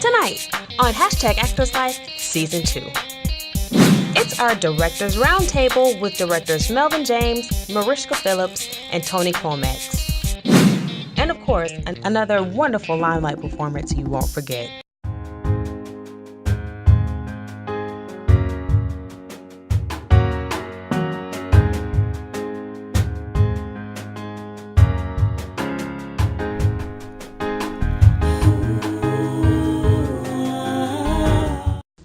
Tonight on Hashtag Actors Life Season 2. It's our Directors Roundtable with directors Melvin James, Marishka Phillips, and Tony Clomax. And of course, another wonderful limelight performance you won't forget.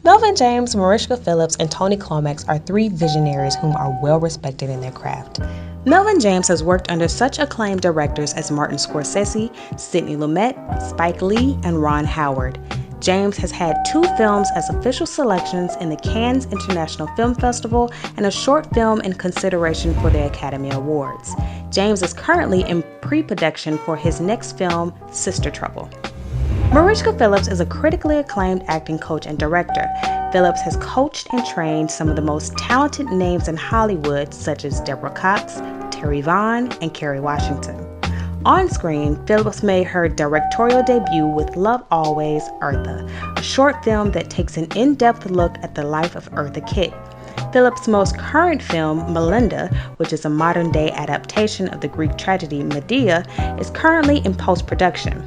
Melvin James, Marishka Phillips, and Tony Clomax are three visionaries whom are well respected in their craft. Melvin James has worked under such acclaimed directors as Martin Scorsese, Sidney Lumet, Spike Lee, and Ron Howard. James has had 2 films as official selections in the Cannes International Film Festival and a short film in consideration for the Academy Awards. James is currently in pre-production for his next film, Sister Trouble. Marishka Phillips is a critically acclaimed acting coach and director. Phillips has coached and trained some of the most talented names in Hollywood, such as Deborah Cox, Terry Vaughn, and Kerry Washington. On screen, Phillips made her directorial debut with Love Always, Eartha, a short film that takes an in-depth look at the life of Eartha Kitt. Phillips' most current film, Melinda, which is a modern-day adaptation of the Greek tragedy Medea, is currently in post-production.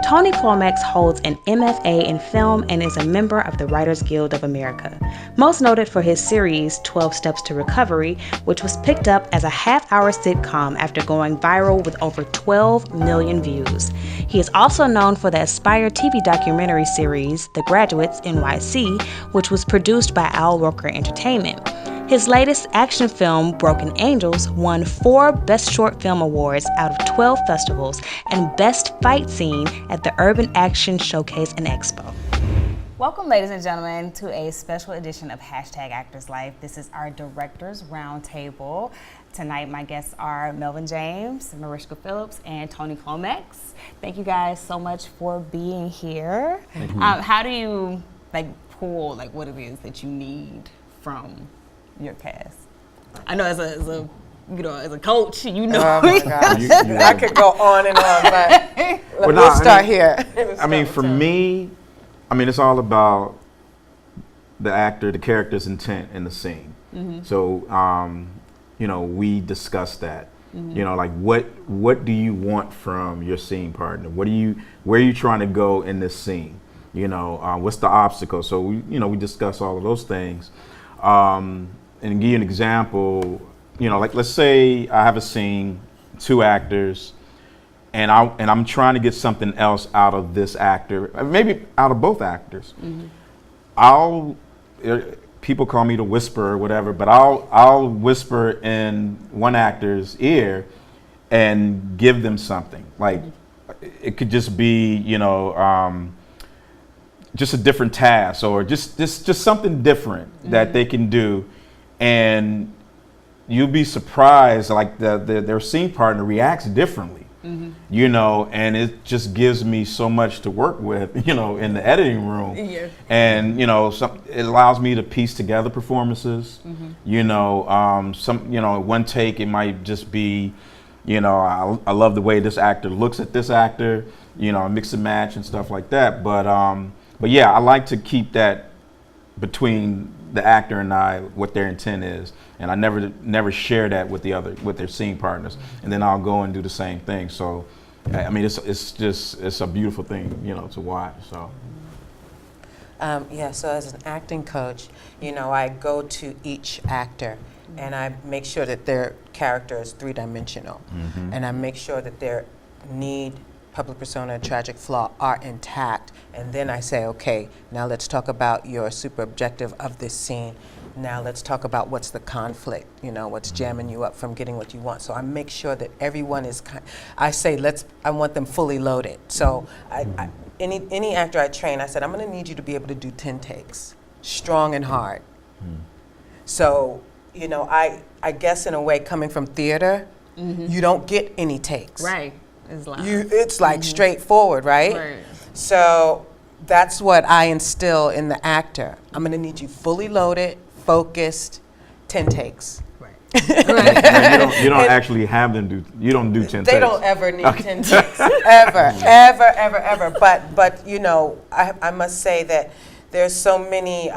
Tony Clomax holds an MFA in film and is a member of the Writers Guild of America, most noted for his series 12 Steps to Recovery, which was picked up as a half-hour sitcom after going viral with over 12 million views. He is also known for the Aspire TV documentary series The Graduates NYC, which was produced by Al Roker Entertainment. His latest action film, Broken Angels, won 4 Best Short Film Awards out of 12 festivals and Best Fight Scene at the Urban Action Showcase and Expo. Welcome, ladies and gentlemen, to a special edition of Hashtag Actors Life. This is our Directors Roundtable. Tonight, my guests are Melvin James, Marishka Phillips, and Tony Clomax. Thank you guys so much for being here. How do you pull what it is that you need from your cast? I know as a coach, Oh my gosh. I could go on and on, but we'll start here. For me, it's all about the actor, the character's intent in the scene. Mm-hmm. So, we discussed that. Mm-hmm. What do you want from your scene partner? Where are you trying to go in this scene? What's the obstacle? So we discuss all of those things. And give you an example, let's say I have a scene, 2 actors, and I'm trying to get something else out of this actor, maybe out of both actors. Mm-hmm. People call me the whisperer or whatever, but I'll whisper in one actor's ear and give them something. It could just be, just a different task or just something different mm-hmm. that they can do. And you'll be surprised, their scene partner reacts differently, mm-hmm. And it just gives me so much to work with, in the editing room. Yeah. And, it allows me to piece together performances. Mm-hmm. One take, it might just be, I love the way this actor looks at this actor, mix and match and stuff like that. But yeah, I like to keep that between the actor and I, what their intent is, and I never share that with their scene partners, and then I'll go and do the same thing. So, it's a beautiful thing, to watch. So. So as an acting coach, I go to each actor, and I make sure that their character is 3-dimensional, mm-hmm. and I make sure that their need, public persona, and tragic flaw are intact. And then I say, okay, now let's talk about your super objective of this scene. Now let's talk about what's the conflict, what's jamming you up from getting what you want. So I make sure that everyone is, I want them fully loaded. So any actor I train, I said, I'm gonna need you to be able to do 10 takes, strong and hard. So, I guess in a way, coming from theater, mm-hmm. you don't get any takes. Right. It's mm-hmm. straightforward, right? So that's what I instill in the actor. I'm gonna need you fully loaded, focused, 10 takes. Right. You don't actually have them do. You don't do 10 takes. They don't ever need 10 takes. ever. But you know, I must say that there's so many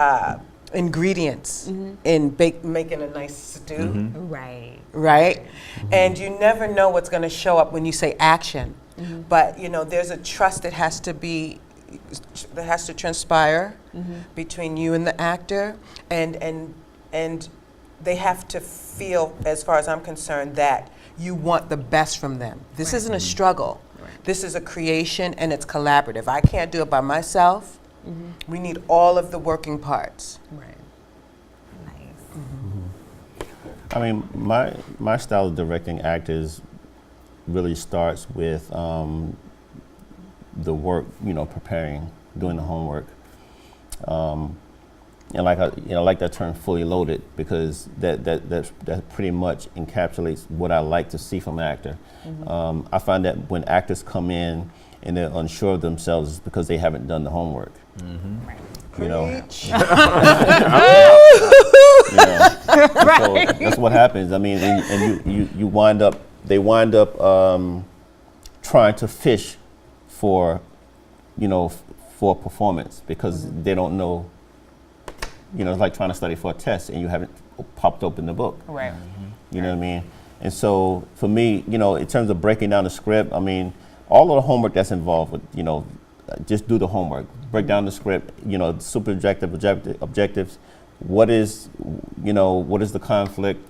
ingredients in making a nice stew. Right? And you never know what's going to show up when you say action. But you know, there's a trust that has to transpire between you and the actor, and they have to feel, as far as I'm concerned, that you want the best from them. This isn't a struggle. This is a creation, and it's collaborative. I can't do it by myself. We need all of the working parts. I mean, my style of directing actors really starts with the work, you know, preparing, doing the homework. And like I like that term "fully loaded" because that pretty much encapsulates what I like to see from an actor. I find that when actors come in and they're unsure of themselves, it's because they haven't done the homework. You know, so that's what happens. I mean, and you wind up. They wind up trying to fish for, you know, for performance because they don't know. You know, it's like trying to study for a test and you haven't popped open the book. You know what I mean? And so for me, you know, in terms of breaking down the script, I mean, all of the homework that's involved with, you know, just do the homework, break down the script, you know, super objectives. What is the conflict?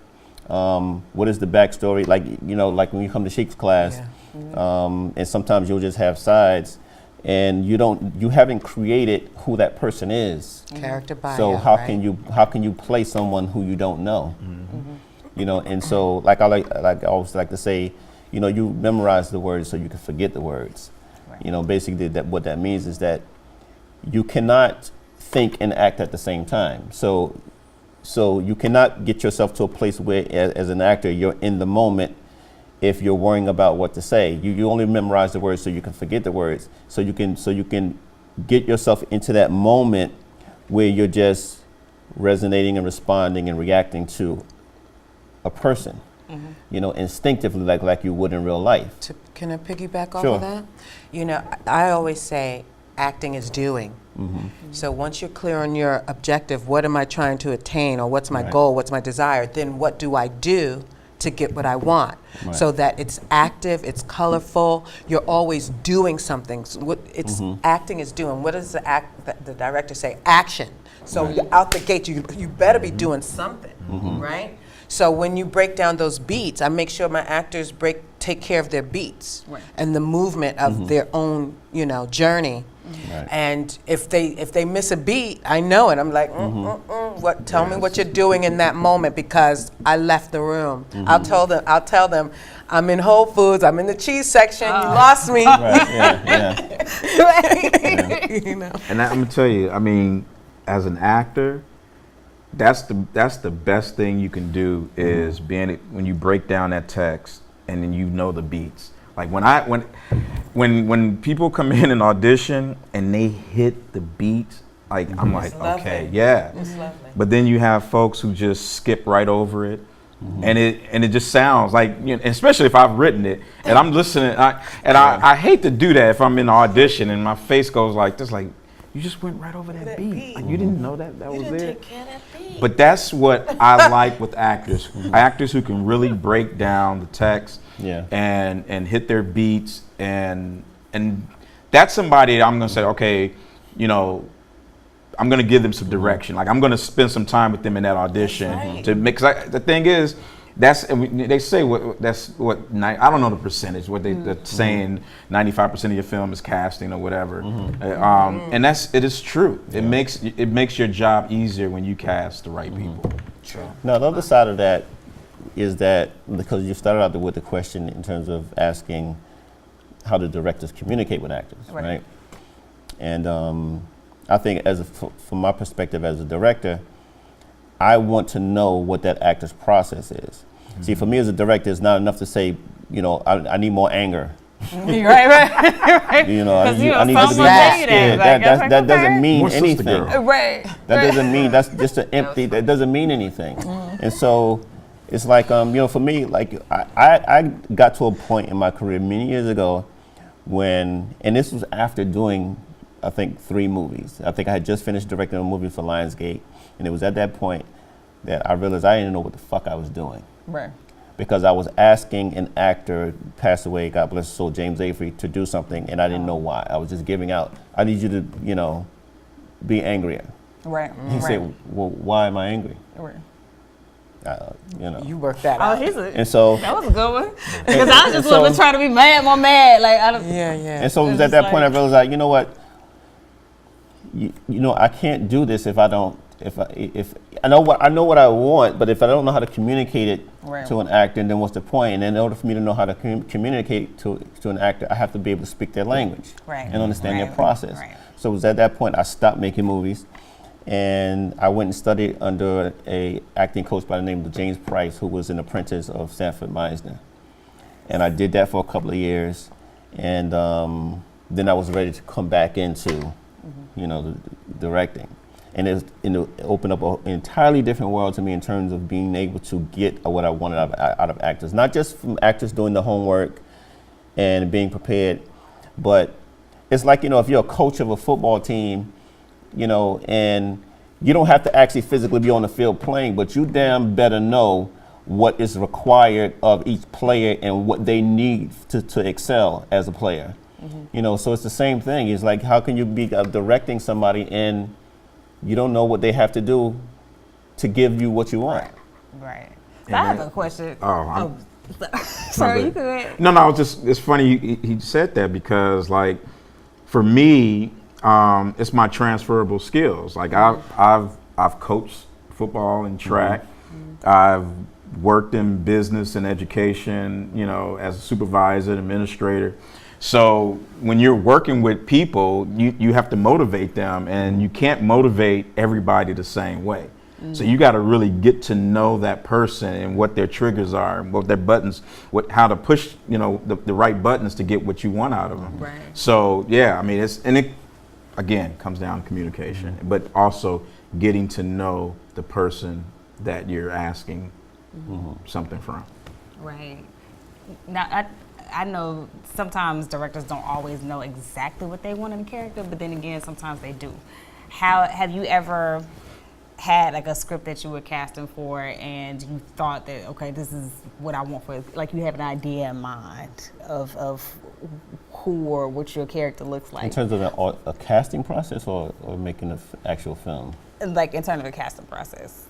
What is the backstory? Like, you know, like when you come to Sheik's class, and sometimes you'll just have sides. And you haven't created who that person is. Character bio. So how can you play someone who you don't know? You know, and so like I always like to say, you know, you memorize the words so you can forget the words. You know, basically what that means is that you cannot think and act at the same time. So you cannot get yourself to a place where as an actor you're in the moment. If you're worrying about what to say, you only memorize the words so you can forget the words. So you can get yourself into that moment where you're just resonating and responding and reacting to a person, you know, instinctively, like you would in real life. Can I piggyback off Sure. of that? You know, I always say acting is doing. So once you're clear on your objective, what am I trying to attain, or what's my goal, what's my desire, then what do I do to get what I want, so that it's active, it's colorful, you're always doing something. So acting is doing. What does the director say? Action. So out the gate, you better be doing something, right? So when you break down those beats, I make sure my actors take care of their beats and the movement of their own, you know, journey. And if they miss a beat, I know it. I'm like, tell me what you're doing in that moment because I left the room. I'll tell them, I'm in Whole Foods, I'm in the cheese section, you lost me. You know. And I'm gonna tell you, I mean, as an actor, that's the best thing you can do is when you break down that text and then you know the beats. Like when people come in and audition and they hit the beats, like I'm like, okay, yeah. It's lovely. But then you have folks who just skip right over it, and it just sounds like, you know, especially if I've written it and I'm listening, I hate to do that if I'm in the audition and my face goes like this, like you just went right over that beat. Like you didn't know that was there. Take care of that beat. But that's what I like with actors, actors who can really break down the text. And hit their beats, and that's somebody I'm gonna say, okay, you know, I'm gonna give them some direction. Like I'm gonna spend some time with them in that audition to make. Cause the thing is, they say I don't know the percentage. What they're saying, 95% of your film is casting or whatever, and it is true. It makes your job easier when you cast the right people. True. Now the other side of that is that because you started out with the question in terms of asking how do directors communicate with actors, right? And I think from my perspective as a director, I want to know what that actor's process is. See, for me as a director, it's not enough to say, you know, I need more anger. right. You know, I need to be negative. That doesn't mean anything. Right. That doesn't mean, that's just an empty, that doesn't mean anything. And so it's like, for me, like I got to a point in my career many years ago and this was after doing, I think, 3 movies. I think I had just finished directing a movie for Lionsgate, and it was at that point that I realized I didn't know what the fuck I was doing. Right. Because I was asking an actor, passed away, God bless his soul, James Avery, to do something, and I didn't know why. I was just giving out, I need you to, be angrier. Right. He said, well, why am I angry? Right. You worked that out. And so that was a good one. Because I was just wasn't trying to be more mad. Like, I don't. Yeah. And so it was at that point I realized, like, you know what? I can't do this if I don't. If I know what I want, but if I don't know how to communicate it to an actor, then what's the point? And in order for me to know how to communicate to an actor, I have to be able to speak their language and understand their process. Right. So it was at that point I stopped making movies, and I went and studied under a acting coach by the name of James Price, who was an apprentice of Sanford Meisner. And I did that for a couple of years, and then I was ready to come back into, the directing. And it opened up an entirely different world to me in terms of being able to get what I wanted out of actors. Not just from actors doing the homework and being prepared, but it's like, if you're a coach of a football team, and you don't have to actually physically be on the field playing, but you damn better know what is required of each player and what they need to excel as a player. So it's the same thing. It's like, how can you be directing somebody and you don't know what they have to do to give you what you want? Right. So I have a question. Sorry, you could. No, it's funny he said that because, like, for me, it's my transferable skills. Like, I've coached football and track. I've worked in business and education, as a supervisor, administrator. So when you're working with people, you have to motivate them, and you can't motivate everybody the same way. So you got to really get to know that person and what their triggers are, and what their buttons, how to push, the right buttons to get what you want out of them. Right. So yeah, I mean, it again comes down to communication, but also getting to know the person that you're asking something from. Right. Now, I know sometimes directors don't always know exactly what they want in a character, but then again, sometimes they do. Have you ever had like a script that you were casting for and you thought that, okay, this is what I want for it, like you have an idea in mind of who or what your character looks like? In terms of a casting process or making an actual film? Like in terms of a casting process.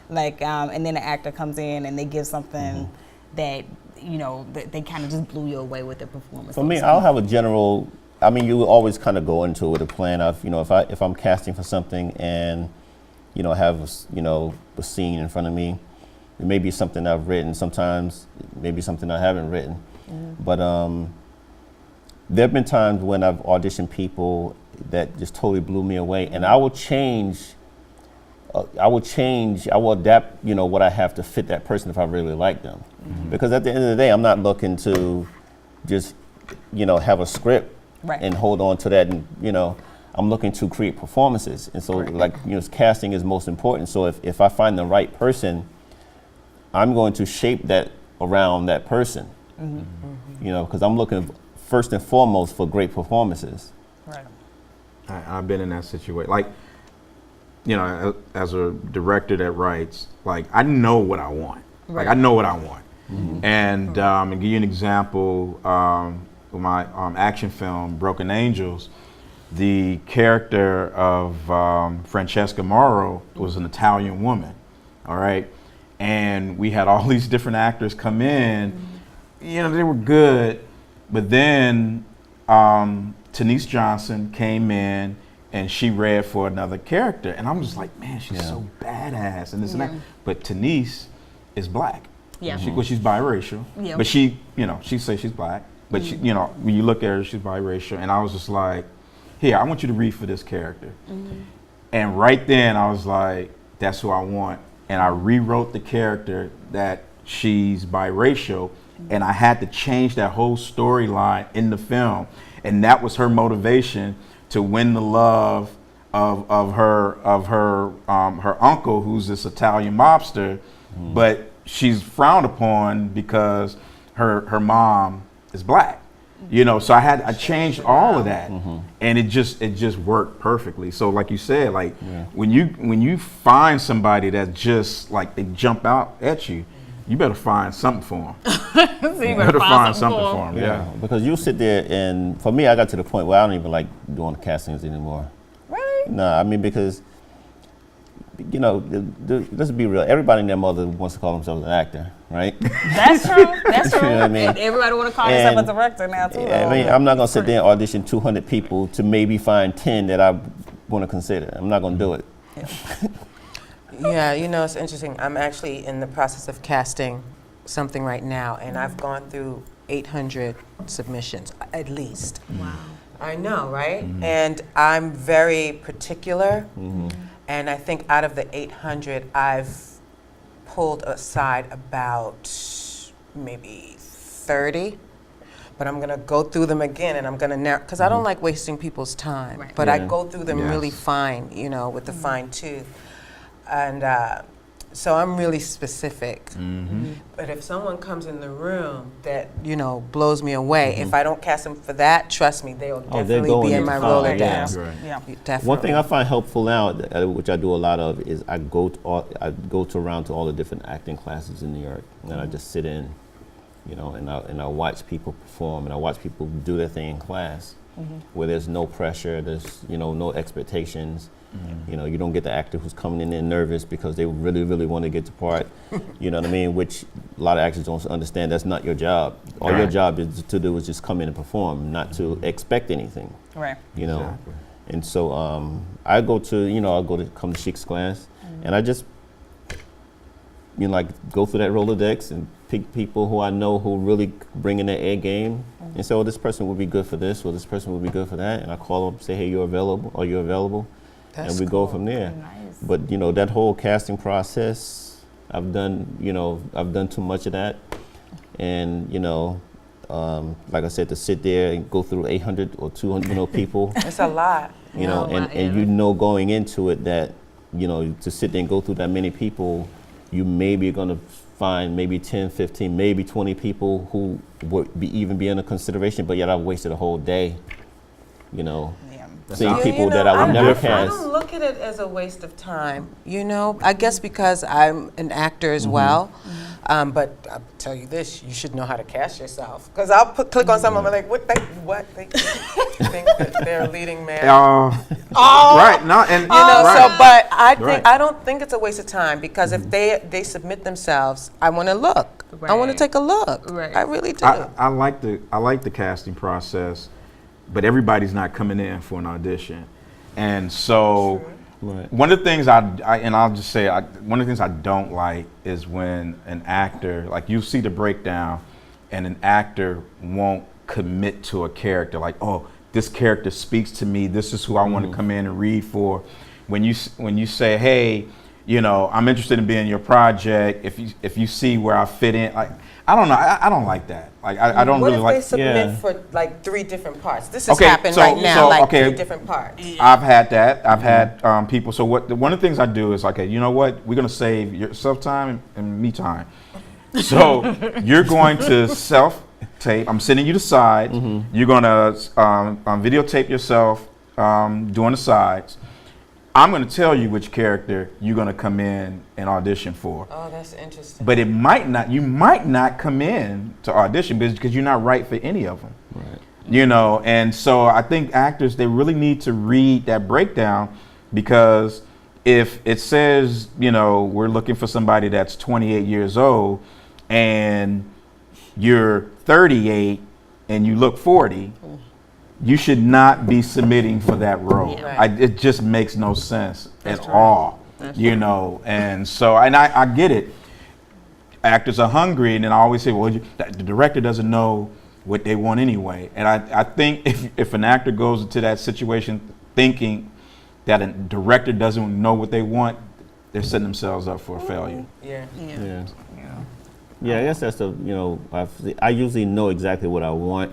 Like, and then the actor comes in and they give something that, that they kind of just blew you away with their performance. For me, I'll have a general, you always kind of go into it with a plan of, if I'm casting for something and, have, a scene in front of me, it may be something I've written, sometimes maybe something I haven't written. But there have been times when I've auditioned people that just totally blew me away, and I will adapt, what I have to fit that person if I really like them. Because at the end of the day, I'm not looking to just, have a script and hold on to that. And, I'm looking to create performances. And so casting is most important. So if I find the right person, I'm going to shape that around that person, because I'm looking first and foremost for great performances. Right. I've been in that situation. Like, as a director that writes, like, I know what I want. Like, I know what I want. And I'll give you an example. With my action film, Broken Angels, the character of Francesca Morrow was an Italian woman, all right? And we had all these different actors come in. They were good, but then Tanise Johnson came in and she read for another character. And I'm just like, man, she's so badass and this and that. But Tanise is black. Yeah. She's biracial. Yeah. But she says she's black. But she, when you look at her, she's biracial. And I was just like, here, I want you to read for this character. And right then I was like, that's who I want. And I rewrote the character that she's biracial. And I had to change that whole storyline in the film. And that was her motivation to win the love of her uncle, who's this Italian mobster. But she's frowned upon because her mom is black. You know, so I changed all of that, and it just worked perfectly. So like you said, like when you find somebody that just like they jump out at you, you better find something for them. So you better find something for them. Yeah, because you sit there, and for me, I got to the point where I don't even like doing the castings anymore. Really? No, I mean, because, you know, let's be real. Everybody and their mother wants to call themselves an actor, right? That's true. That's true. You know what I mean? And everybody want to call themselves a director now too. I mean, I'm not gonna sit there and audition 200 people to maybe find 10 that I want to consider. I'm not gonna do it. Yeah, you know, it's interesting. I'm actually in the process of casting something right now, and I've gone through 800 submissions, at least. Wow. I know, right? And I'm very particular, and I think out of the 800, I've pulled aside about maybe 30. But I'm gonna go through them again, and I'm gonna narrow, because I don't like wasting people's time. Right. But I Yeah. go through them really fine, you know, with the fine tooth. And so I'm really specific. But if someone comes in the room that, you know, blows me away, if I don't cast them for that, trust me, they'll they're definitely going be in into my fire, Rolodex. Right. Yeah. Definitely. One thing I find helpful now, which I do a lot of, is I go around to all the different acting classes in New York, and I just sit in, you know, and I watch people perform, and I watch people do their thing in class, where there's no pressure, there's, you know, no expectations. You know, you don't get the actor who's coming in there nervous because they really, really want to get the part. You know what I mean? Which a lot of actors don't understand. That's not your job. All your job is to do is just come in and perform, not to expect anything. Right. You know, Exactly. and so I go to come to Chic's class, and I just, you know, like go through that Rolodex and pick people who I know who really bring in their A game, and say, oh, this person would be good for this, or this person would be good for that, and I call them, say, hey, you're available, or you're available. That's and we cool. go from there. Nice. But you know, that whole casting process, I've done too much of that, and you know, like I said, to sit there and go through 800 or 200, you know, people, It's a lot. you know, No, and you know going into it that, you know, to sit there and go through that many people, you maybe are gonna find maybe 10, 15, maybe 20 people who would even be under consideration, but yet I've wasted a whole day, you know. Seeing Yeah, people you know, that I would never I cast. don't look at it as a waste of time, you know. I guess because I'm an actor as well. But I'll tell you this: you should know how to cast yourself. Because I'll click on someone and I'm like, they think that they're a leading man. Right. No, and You know, right. so but I think Right. I don't think it's a waste of time because if they submit themselves, I want to look. I want to Right. take a look. Right. I really do. I like the casting process, but everybody's not coming in for an audition, and so Right. one of the things I'll just say one of the things I don't like is when an actor, like you see the breakdown, and an actor won't commit to a character, like, oh, this character speaks to me, this is who I want to come in and read for. When you say, hey, you know, I'm interested in being your project, if you see where I fit in, like, I don't know, I don't like that. Like I don't what really if like. they submit Yeah. for like 3 different parts? This has Okay, happened so- right now, so, like okay. 3 different parts. I've had that. I've had people. So one of the things I do is, okay, you know what? We're gonna save yourself time and me time. So you're going to self-tape. I'm sending you the sides. You're gonna videotape yourself doing the sides. I'm gonna tell you which character you're gonna come in and audition for. Oh, that's interesting. But you might not come in to audition because you're not right for any of them. Right. You know, and so I think actors, they really need to read that breakdown, because if it says, you know, we're looking for somebody that's 28 years old and you're 38 and you look 40, you should not be submitting for that role. Yeah. Right. It just makes no sense at all, you know, and so, and I get it. Actors are hungry, and then I always say, well, the director doesn't know what they want anyway. And I think if an actor goes into that situation thinking that a director doesn't know what they want, they're setting themselves up for a failure. Yeah. Yeah. Yeah, I guess that's the, you know, I usually know exactly what I want.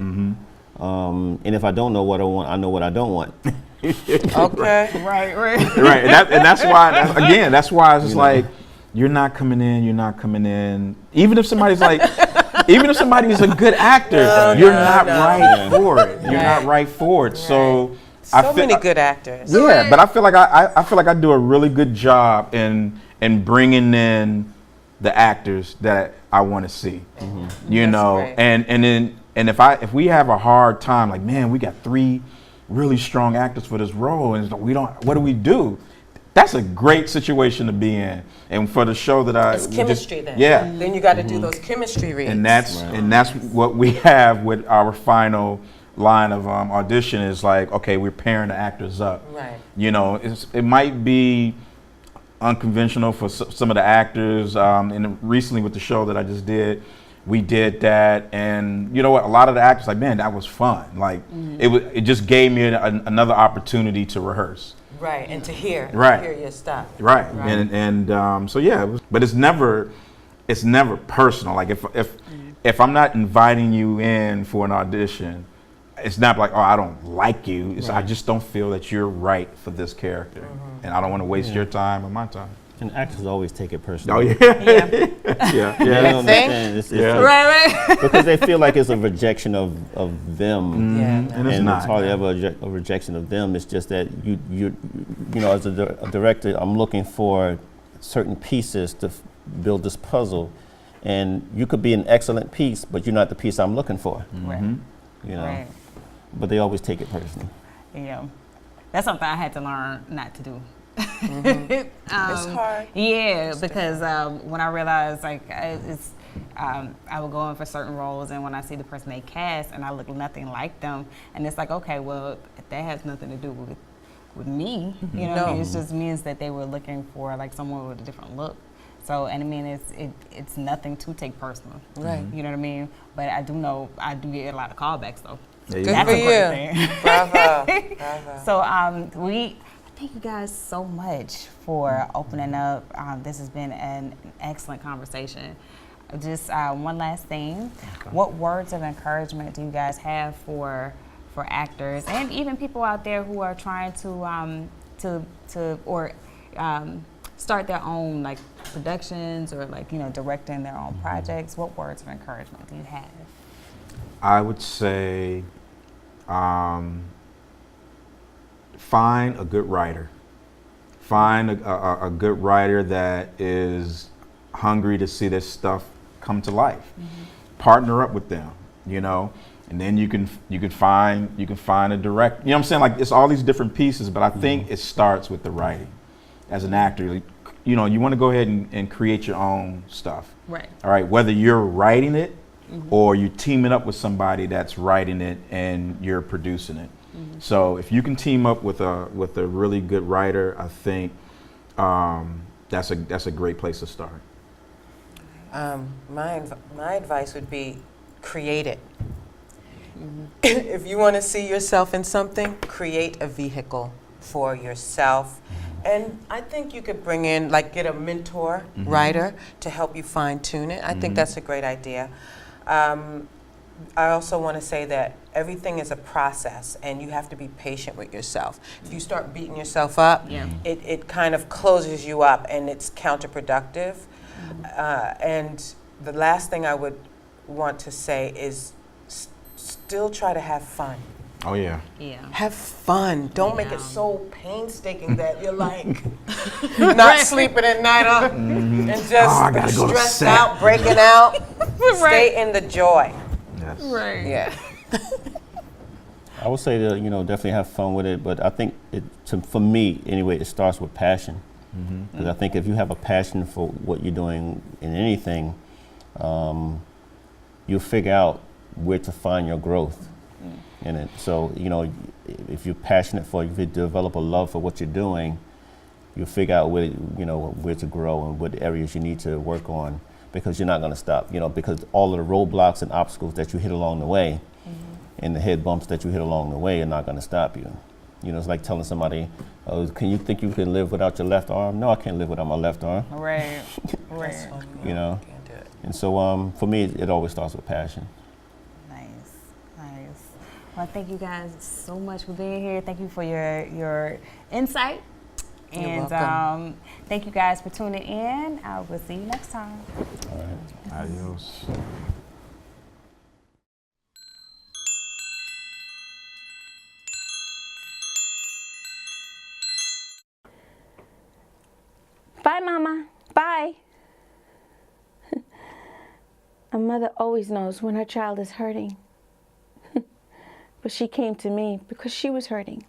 And if I don't know what I want, I know what I don't want. Okay. Right. Right, and that's why, again, that's why it's just like, you're not coming in, you're not coming in. Even if somebody's like, even if somebody's a good actor, you're not right for it. You're not right for it. So many good actors. Yeah, but I feel like I feel like I do a really good job in bringing in the actors that I want to see. You know, great. and if we have a hard time, like, man, we got 3 really strong actors for this role, and we don't, what do we do? That's a great situation to be in, and for the show that It's chemistry then. Yeah. Then you got to do those chemistry reads. And that's what we have with our final line of audition is like, okay, we're pairing the actors up. Right. You know, it might be unconventional for some of the actors. And recently with the show that I just did, we did that, and you know what? A lot of the actors like, man, that was fun. Like it just gave me another opportunity to rehearse. Right, and to hear your stuff. Right. And so yeah, but it's never personal. Like if I'm not inviting you in for an audition, it's not like, oh, I don't like you. It's I just don't feel that you're right for this character, and I don't want to waste your time or my time. And actors always take it personally. Oh yeah. They don't understand. It's Right. because they feel like it's a rejection of them. And it's not. It's hardly ever a rejection of them. It's just that you know, as a director, I'm looking for certain pieces to build this puzzle, and you could be an excellent piece, but you're not the piece I'm looking for. Right. You know, Right. but they always take it personally. Yeah. That's something I had to learn not to do. It's hard. Yeah, because when I realized I would go in for certain roles, and when I see the person they cast and I look nothing like them, and it's like, okay, well, that has nothing to do with me. You know, what I mean? It just means that they were looking for like someone with a different look. So, and I mean, it's nothing to take personal. Right. You know what I mean? But I do know I do get a lot of callbacks though. Good That's for a you. great thing. Bravo. So thank you guys so much for opening up. This has been an excellent conversation. Just one last thing. Okay. What words of encouragement do you guys have for actors and even people out there who are trying to start their own like productions or like, you know, directing their own projects? What words of encouragement do you have? I would say find a good writer. Find a good writer that is hungry to see this stuff come to life. Partner up with them, you know, and then you can find a direct. You know what I'm saying? Like, it's all these different pieces, but I think it starts with the writing. As an actor, you know, you want to go ahead and create your own stuff. Right. All right. Whether you're writing it or you're teaming up with somebody that's writing it and you're producing it. So if you can team up with a really good writer, I think that's a great place to start. My advice would be create it. If you want to see yourself in something, create a vehicle for yourself. And I think you could bring in, like, get a mentor writer to help you fine tune it. I think that's a great idea. I also want to say that everything is a process, and you have to be patient with yourself. If you start beating yourself up, it kind of closes you up, and it's counterproductive. And the last thing I would want to say is still try to have fun. Oh yeah. Yeah. Have fun. Don't make it so painstaking that you're like not sleeping at night and just stressed out, breaking out. Stay in the joy. Yes. Right. Yeah. I would say that, you know, definitely have fun with it, but I think for me anyway, it starts with passion. Because I think if you have a passion for what you're doing in anything, you'll figure out where to find your growth in it. So, you know, if you're passionate if you develop a love for what you're doing, you'll figure out where to grow and what areas you need to work on, because you're not going to stop, you know, because all of the roadblocks and obstacles that you hit along the way and the head bumps that you hit along the way are not going to stop you. You know, it's like telling somebody, oh, can you think you can live without your left arm? No, I can't live without my left arm. Right. Right. You know? Can't do it. And so for me, it always starts with passion. Nice. Well, thank you guys so much for being here. Thank you for your insight And welcome. thank you guys for tuning in. I will see you next time. All right. Adios. Bye, Mama. Bye. A mother always knows when her child is hurting. But she came to me because she was hurting.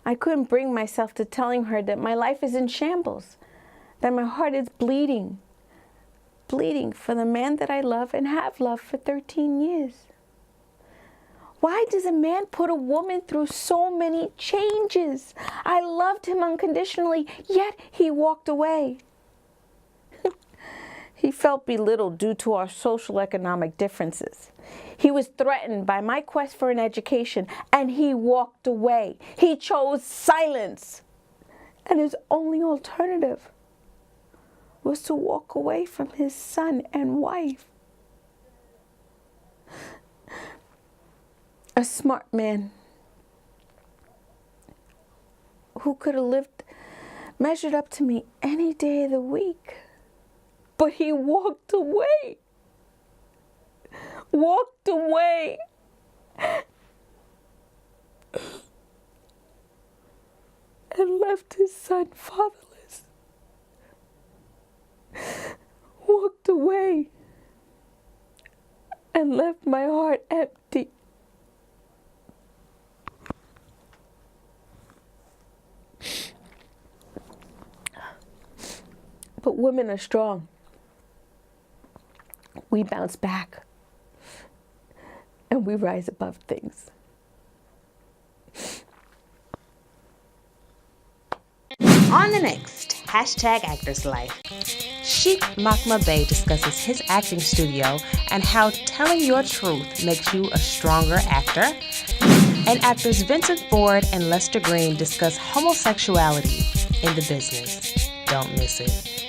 I couldn't bring myself to telling her that my life is in shambles, that my heart is bleeding for the man that I love and have loved for 13 years. Why does a man put a woman through so many changes? I loved him unconditionally, yet he walked away. He felt belittled due to our social economic differences. He was threatened by my quest for an education, and he walked away. He chose silence. And his only alternative was to walk away from his son and wife. A smart man who could have measured up to me any day of the week. But he walked away. Walked away. And left his son fatherless. Walked away. And left my heart empty. But women are strong. We bounce back. And we rise above things. On the next #Actors Life, Sheikh Makma Bey discusses his acting studio and how telling your truth makes you a stronger actor. And actors Vincent Ford and Lester Green discuss homosexuality in the business. Don't miss it.